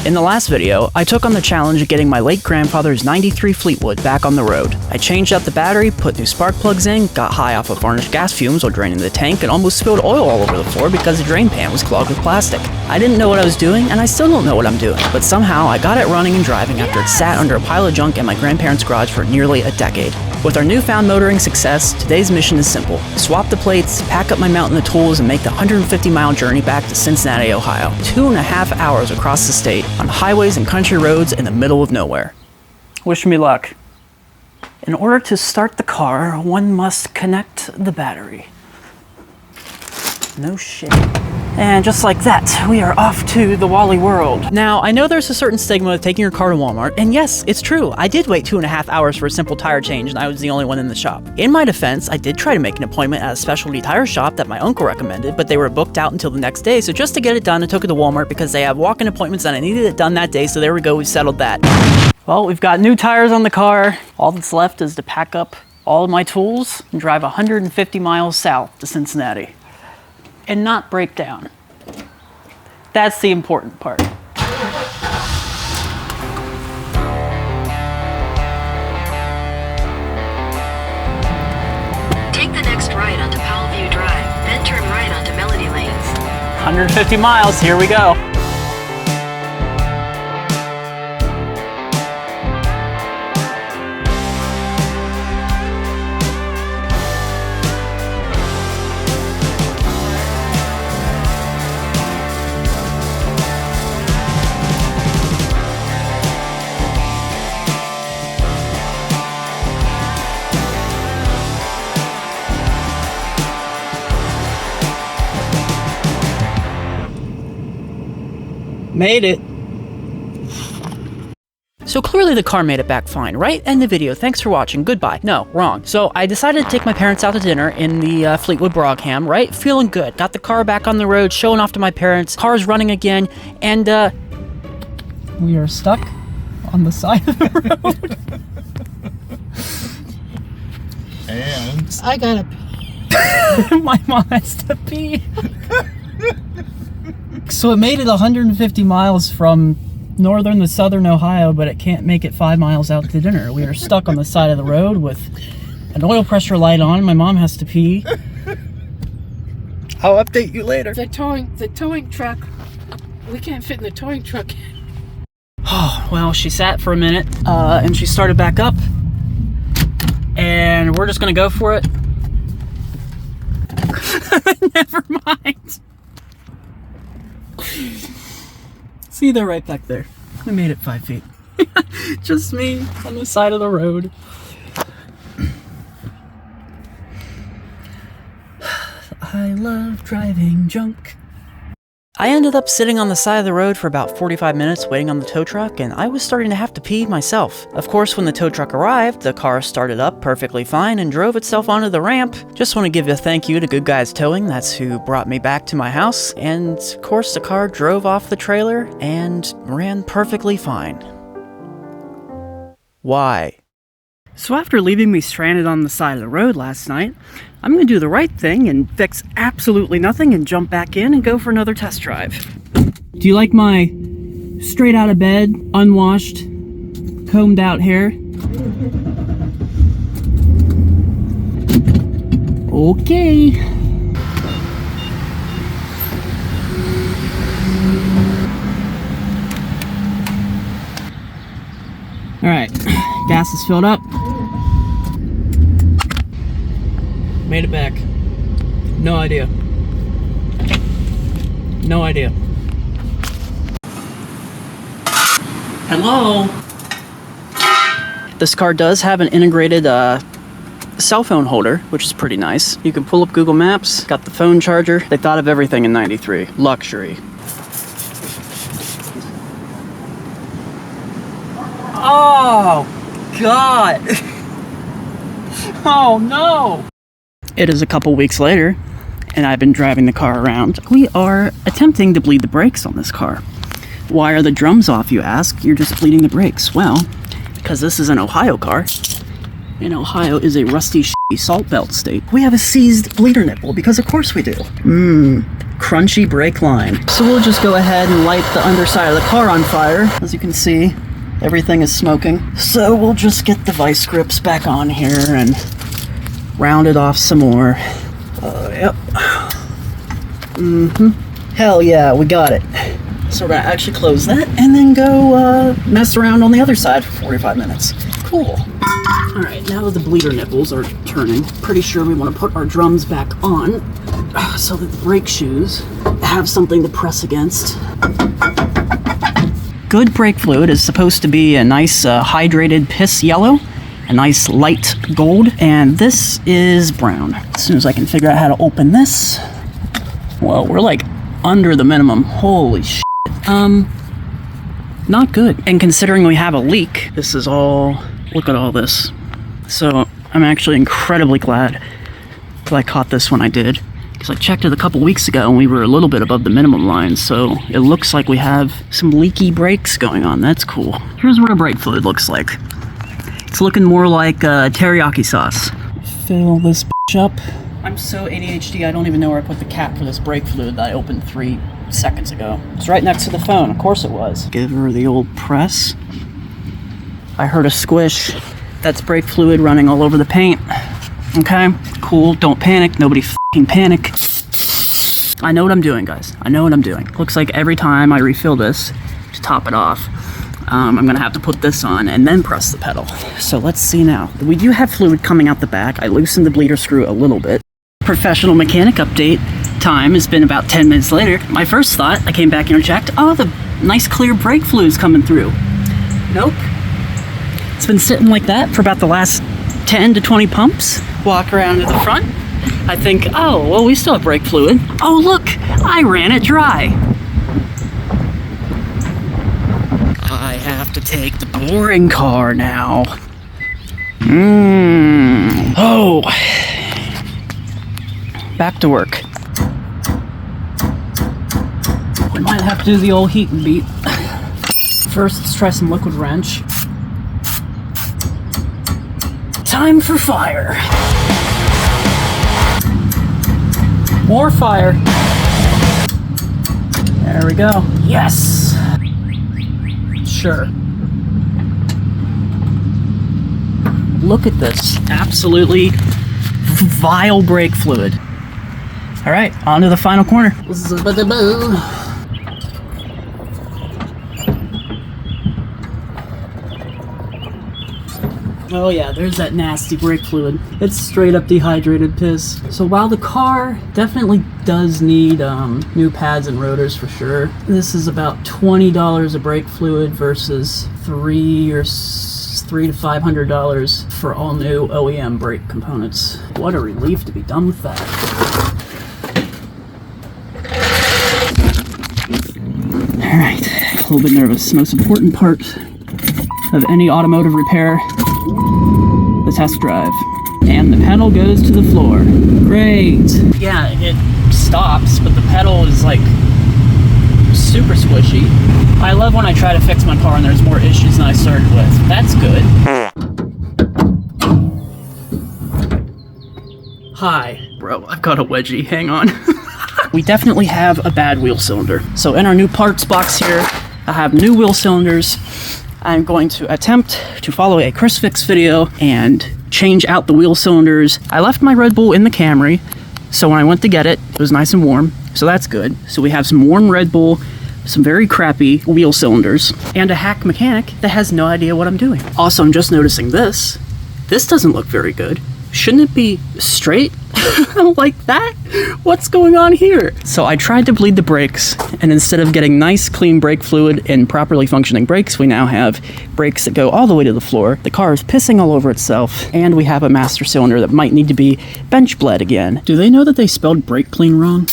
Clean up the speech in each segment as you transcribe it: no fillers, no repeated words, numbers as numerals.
In the last video, I took on the challenge of getting my late grandfather's 93 Fleetwood back on the road. I changed out the battery, put new spark plugs in, got high off of varnished gas fumes while draining the tank, and almost spilled oil all over the floor because the drain pan was clogged with plastic. I didn't know what I was doing, and I still don't know what I'm doing, but somehow I got it running and driving after it sat under a pile of junk in my grandparents' garage for nearly a decade. With our newfound motoring success, today's mission is simple. Swap the plates, pack up my mount and the tools, and make the 150-mile journey back to Cincinnati, Ohio. 2.5 hours across the state, on highways and country roads in the middle of nowhere. Wish me luck. In order to start the car, one must connect the battery. No shit. And just like that, we are off to the Wally world. Now, I know there's a certain stigma with taking your car to Walmart, and yes, it's true. I did wait 2.5 hours for a simple tire change, and I was the only one in the shop. In my defense, I did try to make an appointment at a specialty tire shop that my uncle recommended, but they were booked out until the next day, so just to get it done, I took it to Walmart because they have walk-in appointments and I needed it done that day, so there we go, we settled that. Well, we've got new tires on the car. All that's left is to pack up all of my tools and drive 150 miles south to Cincinnati. And not break down. That's the important part. Take the next right onto Powell View Drive, then turn right onto Melody Lanes. 150 miles, here we go. Made it. So clearly the car made it back fine, right? End the video. Thanks for watching. Goodbye. No, wrong. So I decided to take my parents out to dinner in the Fleetwood Brogham, right? Feeling good. Got the car back on the road, showing off to my parents. Car's running again, and we are stuck on the side of the road. And I gotta pee. My mom has to pee. So it made it 150 miles from northern to southern Ohio, but it can't make it 5 miles out to dinner. We are stuck on the side of the road with an oil pressure light on. My mom has to pee. I'll update you later. The towing truck. We can't fit in the towing truck. Oh, well, she sat for a minute, and she started back up. And we're just gonna go for it. Never mind. See, they're right back there. I made it 5 feet. Just me on the side of the road. I love driving junk. I ended up sitting on the side of the road for about 45 minutes waiting on the tow truck, and I was starting to have to pee myself. Of course, when the tow truck arrived, the car started up perfectly fine and drove itself onto the ramp. Just want to give a thank you to Good Guys Towing, that's who brought me back to my house, and of course the car drove off the trailer and ran perfectly fine. Why? So after leaving me stranded on the side of the road last night, I'm going to do the right thing and fix absolutely nothing and jump back in and go for another test drive. Do you like my straight out of bed, unwashed, combed out hair? Okay. Alright, gas is filled up. Made it back. No idea. No idea. Hello? This car does have an integrated cell phone holder, which is pretty nice. You can pull up Google Maps, got the phone charger. They thought of everything in 93. Luxury. Oh, God. Oh, no. It is a couple weeks later, and I've been driving the car around. We are attempting to bleed the brakes on this car. Why are the drums off, you ask? You're just bleeding the brakes. Well, because this is an Ohio car, and Ohio is a rusty, salt belt state. We have a seized bleeder nipple, because of course we do. crunchy brake line. So we'll just go ahead and light the underside of the car on fire. As you can see, everything is smoking. So we'll just get the vice grips back on here and round it off some more. Yep. Hell yeah, we got it. So we're gonna actually close that and then go mess around on the other side for 45 minutes. Cool. All right, now that the bleeder nipples are turning, pretty sure we want to put our drums back on so that the brake shoes have something to press against. Good brake fluid is supposed to be a nice hydrated piss yellow, a nice light gold, and this is brown. As soon as I can figure out how to open this. Whoa, we're like under the minimum. Holy shit. Not good. And considering we have a leak, this is all, look at all this. So I'm actually incredibly glad that I caught this when I did, because I checked it a couple weeks ago and we were a little bit above the minimum line, so it looks like we have some leaky brakes going on. That's cool. Here's what our brake fluid looks like. It's looking more like teriyaki sauce. Fill this bitch up. I'm so ADHD, I don't even know where I put the cap for this brake fluid that I opened 3 seconds ago. It's right next to the phone, of course it was. Give her the old press. I heard a squish. That's brake fluid running all over the paint. Okay, cool, don't panic, nobody f***ing panic. I know what I'm doing, guys. I know what I'm doing. Looks like every time I refill this to top it off, I'm gonna have to put this on and then press the pedal. So let's see now. We do have fluid coming out the back. I loosened the bleeder screw a little bit. Professional mechanic update time has been about 10 minutes later. My first thought, I came back and checked, oh, the nice clear brake fluid's coming through. Nope. It's been sitting like that for about the last 10 to 20 pumps. Walk around to the front. I think, oh, well, we still have brake fluid. Oh, look, I ran it dry. I have to take the boring car now. Oh. Back to work. We might have to do the old heat and beat. First, let's try some liquid wrench. Time for fire. More fire. There we go. Yes. Sure. Look at this. Absolutely vile brake fluid. All right, on to the final corner. Oh yeah, there's that nasty brake fluid. It's straight up dehydrated piss. So while the car definitely does need new pads and rotors for sure, this is about $20 of brake fluid versus $300 to $500 for all new OEM brake components. What a relief to be done with that. All right, a little bit nervous. Most important part of any automotive repair, the test drive. And the pedal goes to the floor. Great. Yeah, it stops, but the pedal is like super squishy. I love when I try to fix my car and there's more issues than I started with. That's good. Hi. Bro, I've got a wedgie. Hang on. We definitely have a bad wheel cylinder. So in our new parts box here, I have new wheel cylinders. I'm going to attempt to follow a Chris Fix video and change out the wheel cylinders. I left my Red Bull in the Camry, so when I went to get it, it was nice and warm, so that's good. So we have some warm Red Bull, some very crappy wheel cylinders, and a hack mechanic that has no idea what I'm doing. Also, I'm just noticing this. This doesn't look very good. Shouldn't it be straight like that? What's going on here? So I tried to bleed the brakes, and instead of getting nice clean brake fluid and properly functioning brakes, we now have brakes that go all the way to the floor. The car is pissing all over itself, and we have a master cylinder that might need to be bench bled again. Do they know that they spelled brake clean wrong?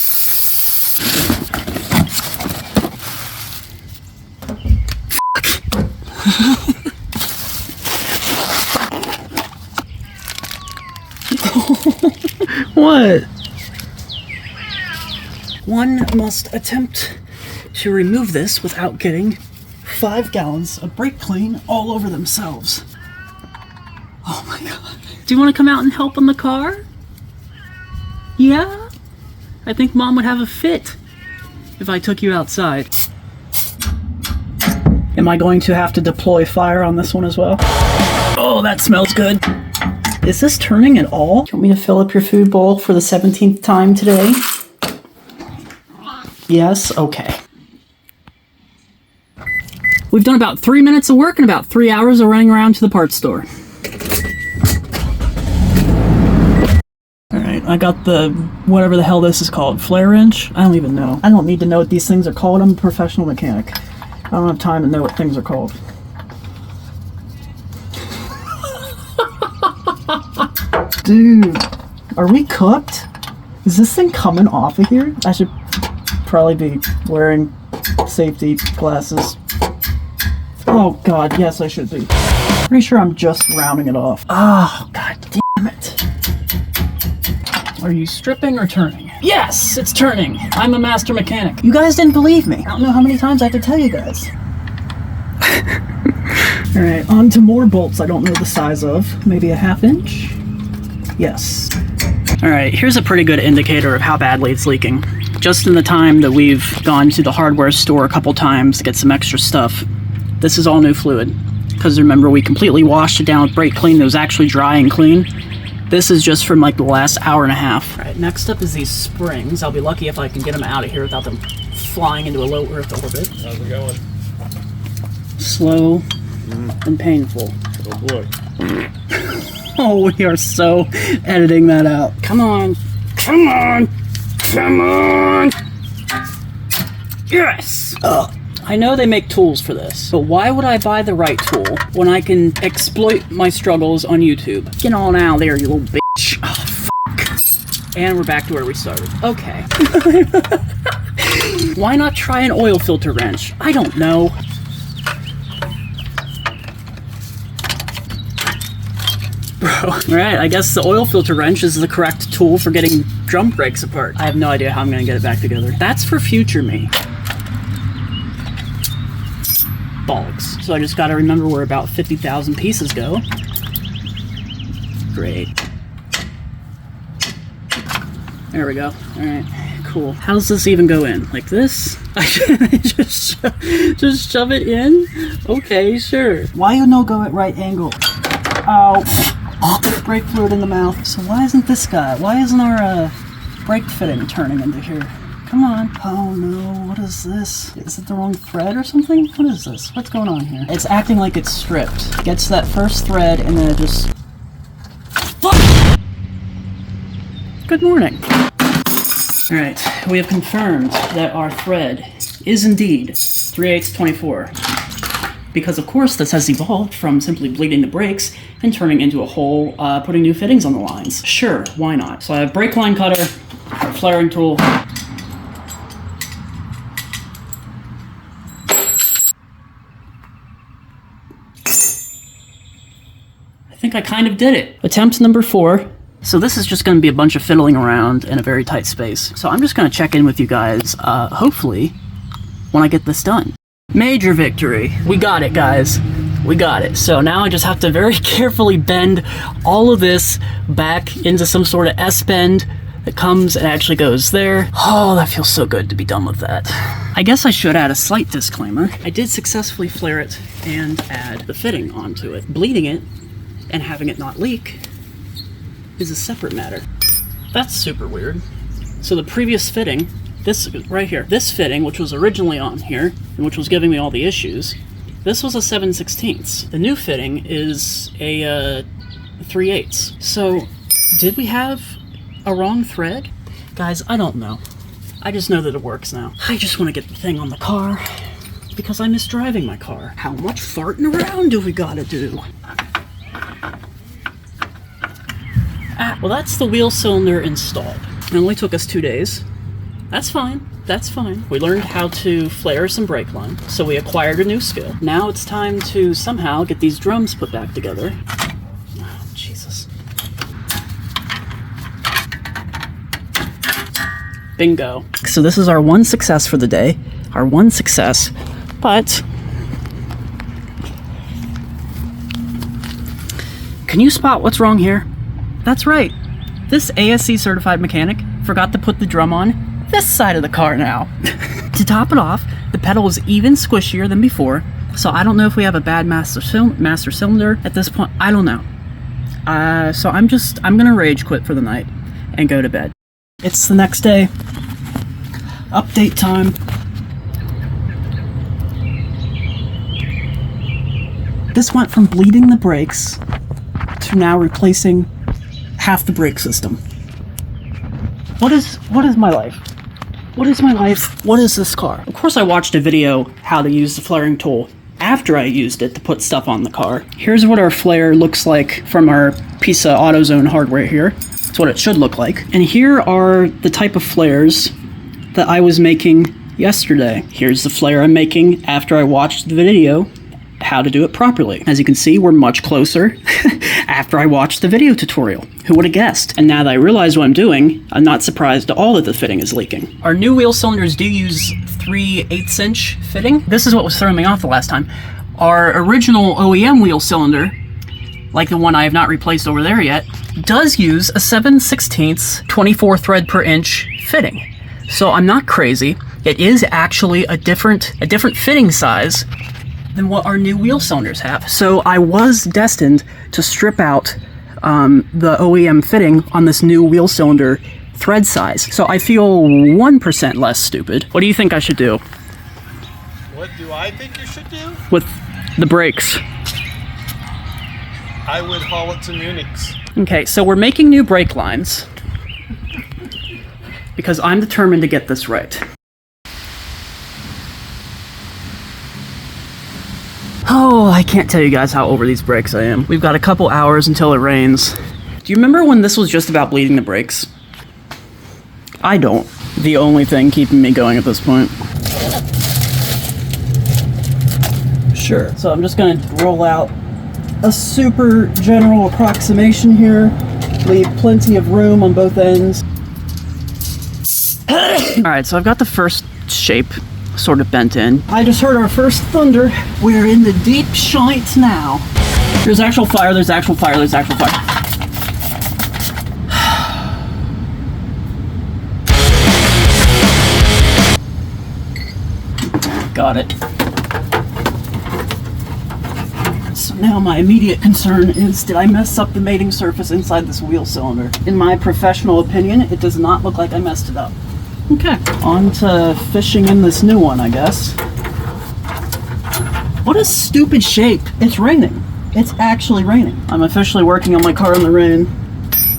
What? One must attempt to remove this without getting 5 gallons of brake clean all over themselves. Oh my god. Do you want to come out and help on the car? Yeah? I think Mom would have a fit if I took you outside. Am I going to have to deploy fire on this one as well? Oh, that smells good. Is this turning at all? Do you want me to fill up your food bowl for the 17th time today? Yes? Okay. We've done about 3 minutes of work and about 3 hours of running around to the parts store. Alright, I got the, whatever the hell this is called, flare wrench? I don't even know. I don't need to know what these things are called. I'm a professional mechanic. I don't have time to know what things are called. Dude, are we cooked? Is this thing coming off of here? I should probably be wearing safety glasses. Oh god, yes I should be. Pretty sure I'm just rounding it off. Oh, god damn it. Are you stripping or turning? Yes, it's turning. I'm a master mechanic. You guys didn't believe me. I don't know how many times I have to tell you guys. Alright, on to more bolts I don't know the size of. Maybe a 1/2 inch? Yes. Alright, here's a pretty good indicator of how badly it's leaking. Just in the time that we've gone to the hardware store a couple times to get some extra stuff, this is all new fluid. Because remember, we completely washed it down with brake clean that was actually dry and clean. This is just from like the last hour and a half. Alright, next up is these springs. I'll be lucky if I can get them out of here without them flying into a low Earth orbit. How's it going? Slow and painful. Oh boy. Oh, we are so editing that out. Come on. Come on. Come on. Yes. Ugh. I know they make tools for this, but why would I buy the right tool when I can exploit my struggles on YouTube? Get on out there, you little bitch. Oh, fuck. And we're back to where we started. Okay. Why not try an oil filter wrench? I don't know. Bro. Alright, I guess the oil filter wrench is the correct tool for getting drum brakes apart. I have no idea how I'm gonna get it back together. That's for future me. Bollocks. So I just gotta remember where about 50,000 pieces go. Great. There we go. Alright, cool. How does this even go in? Like this? I just shove it in? Okay, sure. Why you no go at right angle? Ow. Brake fluid in the mouth. So why isn't this guy? Why isn't our brake fitting turning into here? Come on. Oh no, what is this? Is it the wrong thread or something? What is this? What's going on here? It's acting like it's stripped. Gets to that first thread and then it just... Fuck! Good morning. Alright, we have confirmed that our thread is indeed 3/8 24. Because of course this has evolved from simply bleeding the brakes and turning into a hole, putting new fittings on the lines. Sure, why not? So I have brake line cutter, a flaring tool, I think I kind of did it. Attempt number 4. So this is just going to be a bunch of fiddling around in a very tight space. So I'm just going to check in with you guys, hopefully, when I get this done. Major victory. We got it, guys. We got it. So now I just have to very carefully bend all of this back into some sort of S-bend that comes and actually goes there. Oh, that feels so good to be done with that. I guess I should add a slight disclaimer. I did successfully flare it and add the fitting onto it. Bleeding it and having it not leak is a separate matter. That's super weird. So the previous fitting, this right here, this fitting, which was originally on here, and which was giving me all the issues, this was a 7/16. The new fitting is a 3/8. So, did we have a wrong thread? Guys, I don't know. I just know that it works now. I just want to get the thing on the car, because I miss driving my car. How much farting around do we gotta do? Well, that's the wheel cylinder installed. It only took us 2 days. That's fine. That's fine. We learned how to flare some brake line, so we acquired a new skill. Now it's time to somehow get these drums put back together. Oh, Jesus. Bingo. So this is our one success for the day. Our one success. But... can you spot what's wrong here? That's right. This ASC certified mechanic forgot to put the drum on this side of the car now. To top it off, the pedal is even squishier than before, so I don't know if we have a bad master cylinder at this point. I don't know. So I'm gonna rage quit for the night and go to bed. It's the next day. Update time. This went from bleeding the brakes to now replacing half the brake system. What is my life? What is my life? What is this car? Of course I watched a video how to use the flaring tool after I used it to put stuff on the car. Here's what our flare looks like from our piece of AutoZone hardware here. That's what it should look like. And here are the type of flares that I was making yesterday. Here's the flare I'm making after I watched the video how to do it properly. As you can see, we're much closer after I watched the video tutorial. Who would have guessed? And now that I realize what I'm doing, I'm not surprised at all that the fitting is leaking. Our new wheel cylinders do use 3/8" fitting. This is what was throwing me off the last time. Our original OEM wheel cylinder, like the one I have not replaced over there yet, does use a 7/16 24 thread per inch fitting. So I'm not crazy. It is actually a different fitting size than what our new wheel cylinders have. So I was destined to strip out the OEM fitting on this new wheel cylinder thread size. So I feel 1% less stupid. What do you think I should do? What do I think you should do? With the brakes. I would haul it to Munich's. Okay, so we're making new brake lines because I'm determined to get this right. Oh, I can't tell you guys how over these brakes I am. We've got a couple hours until it rains. Do you remember when this was just about bleeding the brakes? I don't. The only thing keeping me going at this point. Sure. So I'm just gonna roll out a super general approximation here. Leave plenty of room on both ends. Alright, so I've got the first shape sort of bent in. I just heard our first thunder. We're in the deep shite now. There's actual fire, there's actual fire, there's actual fire. Got it. So now my immediate concern is, did I mess up the mating surface inside this wheel cylinder? In my professional opinion, it does not look like I messed it up. Okay, on to fishing in this new one, I guess. What a stupid shape. It's raining. It's actually raining. I'm officially working on my car in the rain.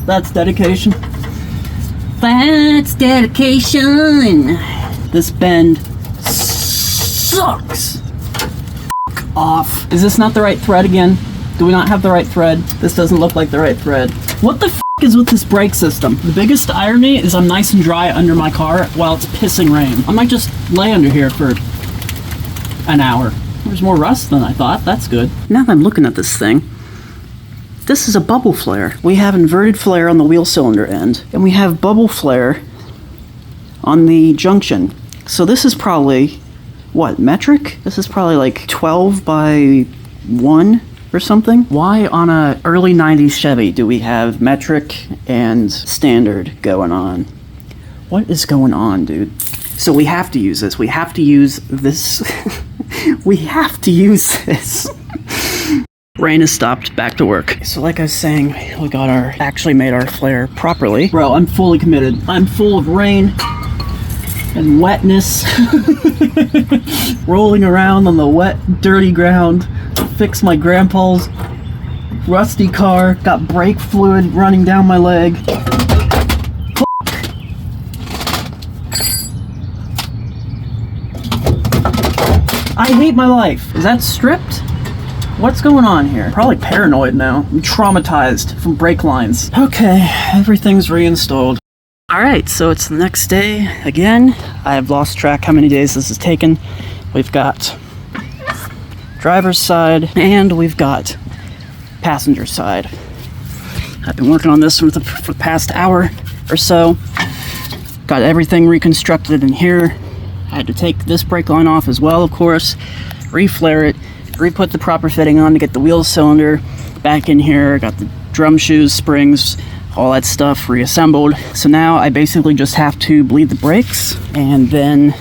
That's dedication. That's dedication. This bend sucks. F*** off. Is this not the right thread again? Do we not have the right thread? This doesn't look like the right thread. What the f*** is with this brake system? The biggest irony is I'm nice and dry under my car while it's pissing rain. I might just lay under here for an hour. There's more rust than I thought. That's good. Now that I'm looking at this thing, this is a bubble flare. We have inverted flare on the wheel cylinder end, and we have bubble flare on the junction. So this is probably, what, metric? This is probably like 12 by 1 or something. Why on a early 90s Chevy do we have metric and standard going on? What is going on, dude? So we have to use this. We have to use this. We have to use this. Rain has stopped, back to work. So like I was saying, we actually made our flare properly. Bro, I'm fully committed. I'm full of rain and wetness. Rolling around on the wet, dirty ground. Fix my grandpa's rusty car. Got brake fluid running down my leg. I hate my life. Is that stripped? What's going on here? Probably paranoid now. I'm traumatized from brake lines. Okay, everything's reinstalled. Alright, so it's the next day again. I have lost track how many days this has taken. We've got driver's side and we've got passenger side. I've been working on this for the past hour or so. Got everything reconstructed in here. I had to take this brake line off as well, of course, re-flare it, re-put the proper fitting on to get the wheel cylinder back in here. Got the drum shoes, springs, all that stuff reassembled. So now I basically just have to bleed the brakes and then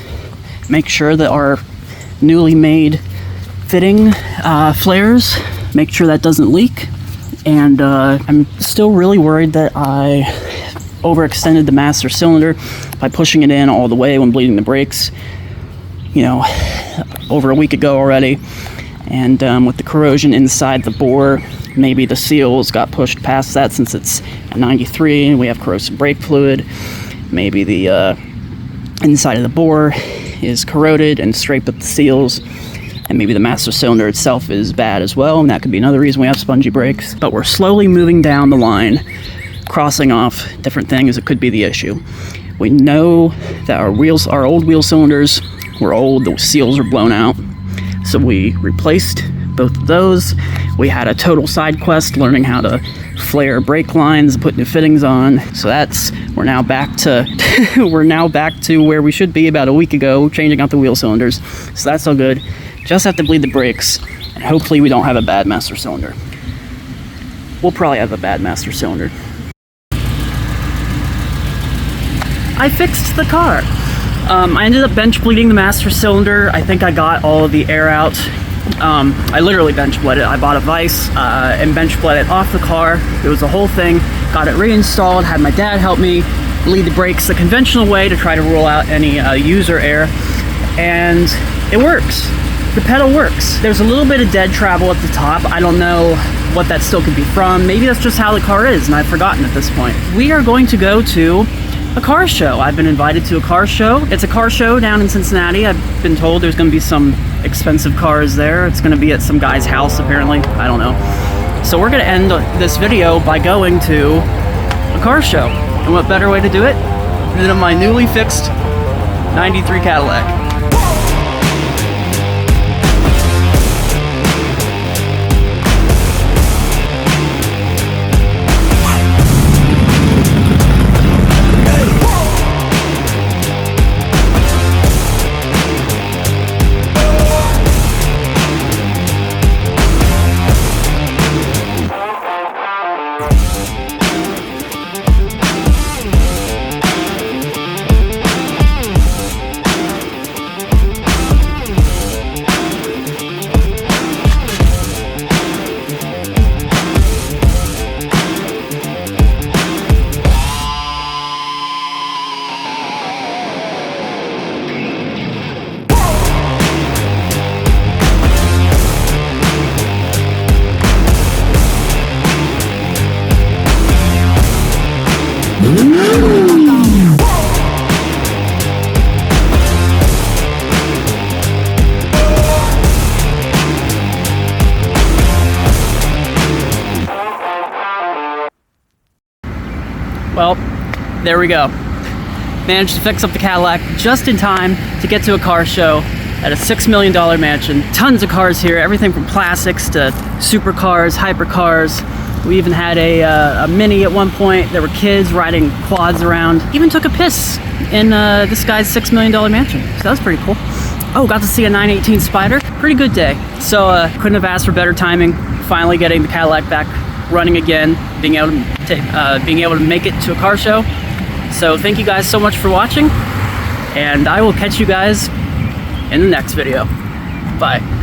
make sure that our newly made fitting flares, make sure that doesn't leak. And I'm still really worried that I overextended the master cylinder by pushing it in all the way when bleeding the brakes, you know, over a week ago already. And with the corrosion inside the bore, maybe the seals got pushed past that since it's a 93 and we have corrosive brake fluid. Maybe the inside of the bore is corroded and scraped up the seals. And maybe the master cylinder itself is bad as well, and that could be another reason we have spongy brakes. But we're slowly moving down the line, crossing off different things that could be the issue. We know that our old wheel cylinders were old, the seals are blown out. So we replaced both of those. We had a total side quest learning how to flare brake lines, put new fittings on. So we're now back to where we should be about a week ago, changing out the wheel cylinders. So that's all good. Just have to bleed the brakes, and hopefully we don't have a bad master cylinder. We'll probably have a bad master cylinder. I fixed the car. I ended up bench bleeding the master cylinder. I think I got all of the air out. I literally bench bled it. I bought a vise and bench bled it off the car. It was a whole thing. Got it reinstalled, had my dad help me bleed the brakes the conventional way to try to rule out any user error. And it works. The pedal works. There's a little bit of dead travel at the top. I don't know what that still could be from. Maybe that's just how the car is, and I've forgotten at this point. We are going to go to a car show. I've been invited to a car show. It's a car show down in Cincinnati. I've been told there's going to be some expensive cars there. It's going to be at some guy's house, apparently. I don't know. So we're going to end this video by going to a car show. And what better way to do it than in my newly fixed 93 Cadillac. Well, there we go. Managed to fix up the Cadillac just in time to get to a car show at a $6 million mansion. Tons of cars here, everything from classics to supercars, hypercars. We even had a Mini at one point. There were kids riding quads around. Even took a piss in this guy's $6 million mansion. So that was pretty cool. Oh, got to see a 918 Spider. Pretty good day. So couldn't have asked for better timing. Finally getting the Cadillac back running again, being able to make it to a car show. So thank you guys so much for watching, and I will catch you guys in the next video. Bye.